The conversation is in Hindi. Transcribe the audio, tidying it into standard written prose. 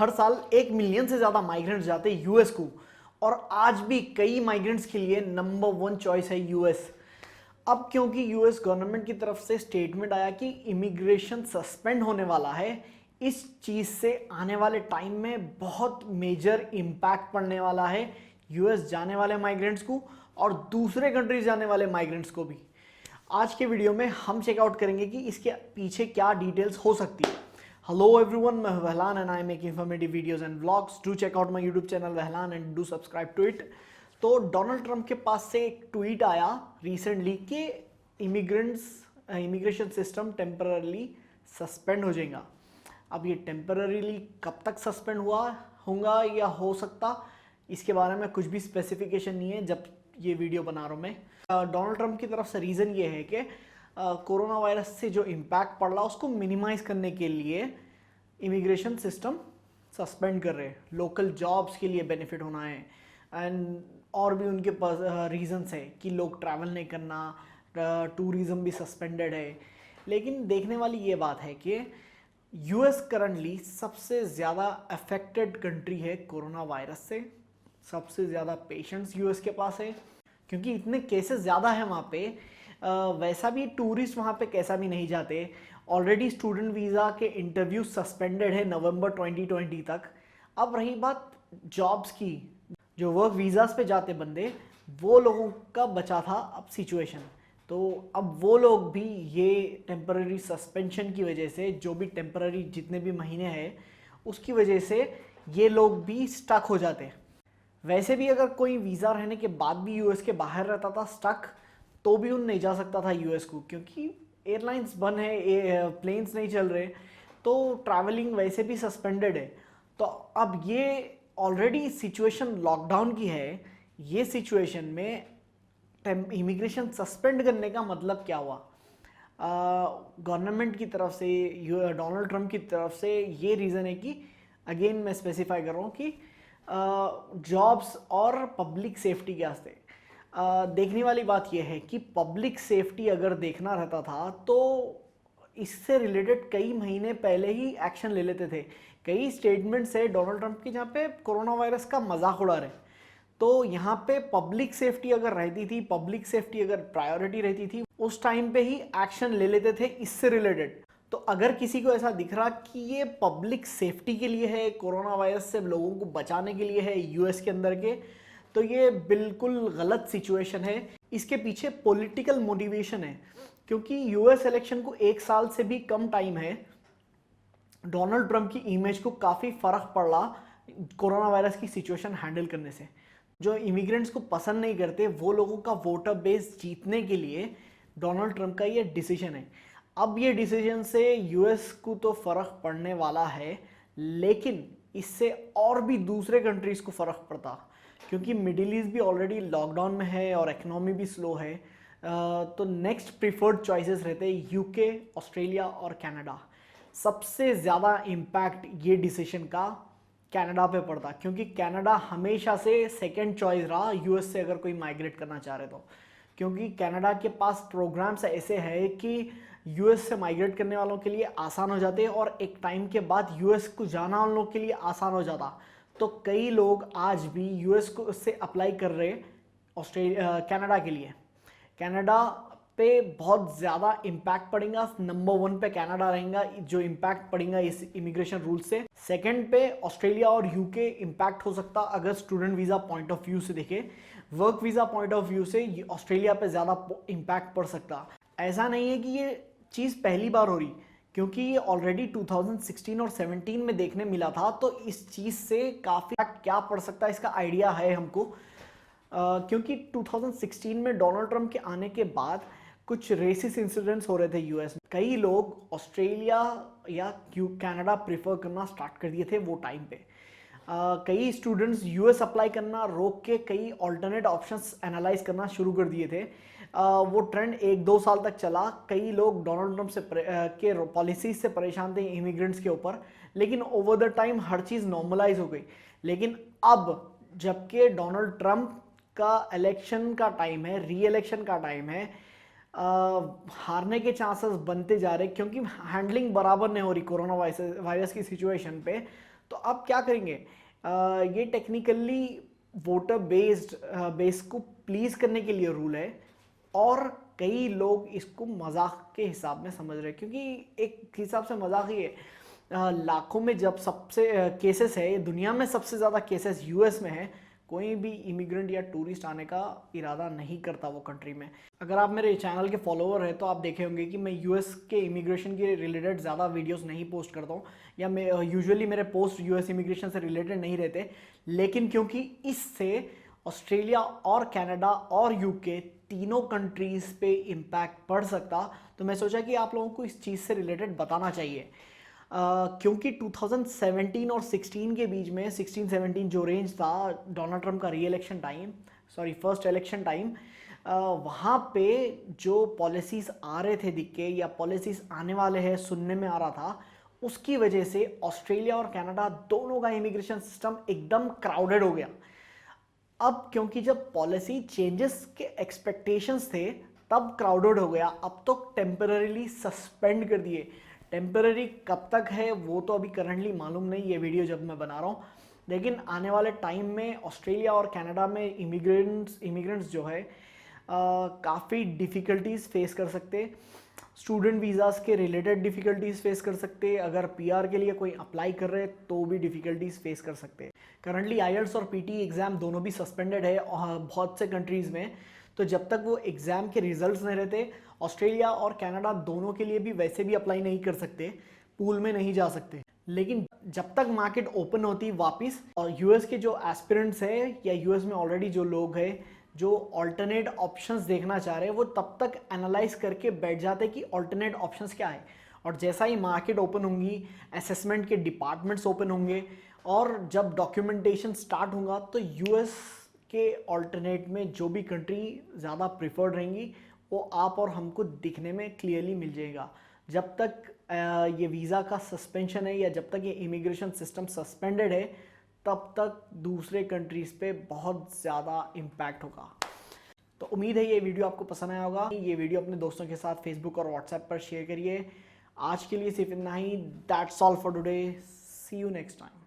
हर साल 1 मिलियन से ज़्यादा माइग्रेंट्स जाते हैं यूएस को, और आज भी कई माइग्रेंट्स के लिए नंबर 1 चॉइस है यूएस। अब क्योंकि यूएस गवर्नमेंट की तरफ से स्टेटमेंट आया कि इमिग्रेशन सस्पेंड होने वाला है, इस चीज़ से आने वाले टाइम में बहुत मेजर इम्पैक्ट पड़ने वाला है यूएस जाने वाले माइग्रेंट्स को और दूसरे कंट्रीज जाने वाले माइग्रेंट्स को भी। आज के वीडियो में हम चेकआउट करेंगे कि इसके पीछे क्या डिटेल्स हो सकती है। हेलो एवरीवन, मैं Wahlan and I make informative videos and vlogs. Do check out my YouTube channel Wahlan and do subscribe to it. तो डोनाल्ड ट्रंप के पास से एक ट्वीट आया रिसेंटली कि इमिग्रेशन सिस्टम टेम्पररीली सस्पेंड हो जाएगा। अब ये टेम्पररीली कब तक सस्पेंड होगा या हो सकता, इसके बारे में कुछ भी स्पेसिफिकेशन नहीं है जब ये वीडियो बना रहा हूँ मैं। डोनाल्ड ट्रंप की तरफ से रीज़न ये है कि कोरोना वायरस से जो इम्पैक्ट पड़ रहा उसको मिनिमाइज़ करने के लिए इमिग्रेशन सिस्टम सस्पेंड कर रहे हैं। लोकल जॉब्स के लिए बेनिफिट होना है एंड और भी उनके पास रीजंस है कि लोग ट्रैवल नहीं करना, टूरिज़्म भी सस्पेंडेड है। लेकिन देखने वाली ये बात है कि यूएस करंटली सबसे ज़्यादा अफेक्टेड कंट्री है कोरोना वायरस से। सबसे ज़्यादा पेशेंट्स यूएस के पास है क्योंकि इतने केसेस ज़्यादा है वहाँ पे। वैसा भी टूरिस्ट वहाँ पे कैसा भी नहीं जाते। ऑलरेडी स्टूडेंट वीज़ा के इंटरव्यू सस्पेंडेड है नवंबर 2020 तक। अब रही बात जॉब्स की, जो वर्क वीज़ास पे जाते बंदे, वो लोगों का बचा था अब सिचुएशन। तो अब वो लोग भी ये टेम्पररी सस्पेंशन की वजह से, जो भी टेम्पररी जितने भी महीने हैं उसकी वजह से ये लोग भी स्टक हो जाते। वैसे भी अगर कोई वीज़ा रहने के बाद भी यूएस के बाहर रहता था स्टक, तो भी उन नहीं जा सकता था यूएस को, क्योंकि एयरलाइंस बंद है, प्लेन्स नहीं चल रहे, तो ट्रैवलिंग वैसे भी सस्पेंडेड है। तो अब ये ऑलरेडी सिचुएशन लॉकडाउन की है। ये सिचुएशन में इमिग्रेशन सस्पेंड करने का मतलब क्या हुआ? गवर्नमेंट की तरफ से, डोनाल्ड ट्रंप की तरफ से ये रीज़न है कि, अगेन मैं स्पेसिफाई कर रहा हूँ कि जॉब्स और पब्लिक सेफ्टी के वास्ते। देखने वाली बात यह है कि पब्लिक सेफ्टी अगर देखना रहता था तो इससे रिलेटेड कई महीने पहले ही एक्शन ले लेते थे। कई स्टेटमेंट्स है डोनाल्ड ट्रंप के जहाँ पे कोरोना वायरस का मजाक उड़ा रहे। तो यहाँ पे पब्लिक सेफ्टी अगर रहती थी, पब्लिक सेफ्टी अगर प्रायोरिटी रहती थी, उस टाइम पे ही एक्शन ले लेते थे इससे रिलेटेड। तो अगर किसी को ऐसा दिख रहा कि ये पब्लिक सेफ्टी के लिए है, कोरोना वायरस से लोगों को बचाने के लिए है यूएस के अंदर के, तो ये बिल्कुल गलत सिचुएशन है। इसके पीछे पॉलिटिकल मोटिवेशन है, क्योंकि यूएस इलेक्शन को 1 साल से भी कम टाइम है। डोनाल्ड ट्रंप की इमेज को काफ़ी फर्क पड़ रहा कोरोना वायरस की सिचुएशन हैंडल करने से। जो इमिग्रेंट्स को पसंद नहीं करते, वो लोगों का वोटर बेस जीतने के लिए डोनाल्ड ट्रंप का ये डिसीजन है। अब ये डिसीजन से यूएस को तो फ़र्क पड़ने वाला है, लेकिन इससे और भी दूसरे कंट्रीज़ को फ़र्क पड़ता, क्योंकि मिडिल ईस्ट भी ऑलरेडी लॉकडाउन में है और इकनॉमी भी स्लो है। तो नेक्स्ट प्रीफर्ड चॉइसेस रहते हैं यूके, ऑस्ट्रेलिया और कनाडा। सबसे ज़्यादा इम्पैक्ट ये डिसीजन का कनाडा पे पड़ता, क्योंकि कनाडा हमेशा से सेकंड चॉइस रहा यूएस से अगर कोई माइग्रेट करना चाह रहे तो। क्योंकि कनाडा के पास प्रोग्राम्स ऐसे हैं कि यूएस से माइग्रेट करने वालों के लिए आसान हो जाते हैं और एक टाइम के बाद यूएस को जाना उन लोग के लिए आसान हो जाता। तो कई लोग आज भी यूएस को से अप्लाई कर रहे कनाडा के लिए। कनाडा पे बहुत ज़्यादा इम्पैक्ट पड़ेगा। नंबर 1 पे कनाडा रहेगा जो इम्पैक्ट पड़ेगा इस इमिग्रेशन रूल से। सेकंड पे ऑस्ट्रेलिया और यूके इम्पैक्ट हो सकता अगर student visa point of view से देखे। Work visa point of view से ऑस्ट्रेलिया पे ज़्यादा इम्पैक्ट पड़ सकता। ऐसा नहीं है कि ये चीज़ पहली बार हो रही, क्योंकि ये ऑलरेडी 2016 और 17 में देखने मिला था। तो इस चीज़ से काफ़ी क्या पड़ सकता है इसका आइडिया है हमको। क्योंकि 2016 में डोनाल्ड ट्रंप के आने के बाद कुछ रेसिस इंसिडेंट्स हो रहे थे यूएस में। कई लोग ऑस्ट्रेलिया या कनाडा प्रेफर करना स्टार्ट कर दिए थे वो टाइम पे। कई स्टूडेंट्स यूएस अप्लाई करना रोक के कई ऑल्टरनेट ऑप्शंस एनालाइज करना शुरू कर दिए थे। वो ट्रेंड 1-2 साल तक चला। कई लोग डोनाल्ड ट्रंप से के पॉलिसीज से परेशान थे इमिग्रेंट्स के ऊपर, लेकिन ओवर द टाइम हर चीज़ नॉर्मलाइज हो गई। लेकिन अब जबकि डोनाल्ड ट्रंप का इलेक्शन का टाइम है, री इलेक्शन का टाइम है, हारने के चांसेस बनते जा रहे, क्योंकि हैंडलिंग बराबर नहीं हो रही कोरोना वायरस की सिचुएशन पे। तो अब क्या करेंगे, ये टेक्निकली वोटर बेस को प्लीज करने के लिए रूल है, और कई लोग इसको मजाक के हिसाब में समझ रहे हैं, क्योंकि एक हिसाब से मजाक ही है। लाखों में जब सबसे केसेस है, दुनिया में सबसे ज़्यादा केसेस यूएस में है, कोई भी इमिग्रेंट या टूरिस्ट आने का इरादा नहीं करता वो कंट्री में। अगर आप मेरे चैनल के फॉलोअर हैं तो आप देखे होंगे कि मैं यूएस के इमिग्रेशन के रिलेटेड ज़्यादा वीडियोस नहीं पोस्ट करता हूँ, या मैं यूजुअली मेरे पोस्ट यूएस इमिग्रेशन से रिलेटेड नहीं रहते, लेकिन क्योंकि इससे ऑस्ट्रेलिया और कनाडा और यूके तीनों कंट्रीज़ पे इम्पैक्ट पड़ सकता, तो मैं सोचा कि आप लोगों को इस चीज़ से रिलेटेड बताना चाहिए। क्योंकि 2017 और 16 के बीच में, 16-17 जो रेंज था डोनाल्ड ट्रम्प का फर्स्ट इलेक्शन टाइम, वहाँ पे जो पॉलिसीज़ आ रहे थे दिख के, या पॉलिसीज़ आने वाले हैं सुनने में आ रहा था, उसकी वजह से ऑस्ट्रेलिया और कनाडा दोनों का इमिग्रेशन सिस्टम एकदम क्राउडेड हो गया। अब क्योंकि जब पॉलिसी चेंजेस के एक्सपेक्टेशंस थे तब क्राउडेड हो गया, अब तो टेम्पररीली सस्पेंड कर दिए। टेम्पररी कब तक है वो तो अभी करंटली मालूम नहीं, ये वीडियो जब मैं बना रहा हूँ, लेकिन आने वाले टाइम में ऑस्ट्रेलिया और कनाडा में इमिग्रेंट्स जो है काफ़ी डिफ़िकल्टीज फेस कर सकते, स्टूडेंट वीज़ास के रिलेटेड डिफ़िकल्टीज फेस कर सकते, अगर पीआर के लिए कोई अप्लाई कर रहे तो भी डिफ़िकल्टीज फेस कर सकते। करंटली आईएलटीएस और पीटी एग्ज़ाम दोनों भी सस्पेंडेड है बहुत से कंट्रीज़ में, तो जब तक वो एग्ज़ाम के रिजल्ट्स नहीं रहते, ऑस्ट्रेलिया और कनाडा दोनों के लिए भी वैसे भी अप्लाई नहीं कर सकते, पूल में नहीं जा सकते। लेकिन जब तक मार्केट ओपन होती वापस, और यूएस के जो एस्पिरेंट्स है या यूएस में ऑलरेडी जो लोग हैं जो ऑल्टरनेट ऑप्शंस देखना चाह रहे हैं, वो तब तक एनालाइज करके बैठ जाते कि ऑल्टरनेट ऑप्शंस क्या है। और जैसा ही मार्केट ओपन होंगी, असेसमेंट के डिपार्टमेंट्स ओपन होंगे, और जब डॉक्यूमेंटेशन स्टार्ट होगा, तो यूएस के ऑल्टरनेट में जो भी कंट्री ज़्यादा प्रिफर्ड रहेंगी वो आप और हमको दिखने में क्लियरली मिल जाएगा। जब तक ये वीज़ा का सस्पेंशन है, या जब तक ये इमिग्रेशन सिस्टम सस्पेंडेड है, तब तक दूसरे कंट्रीज़ पे बहुत ज़्यादा इम्पैक्ट होगा। तो उम्मीद है ये वीडियो आपको पसंद आया होगा। ये वीडियो अपने दोस्तों के साथ फेसबुक और व्हाट्सएप पर शेयर करिए। आज के लिए सिर्फ इतना ही। That's all for today. See you next time.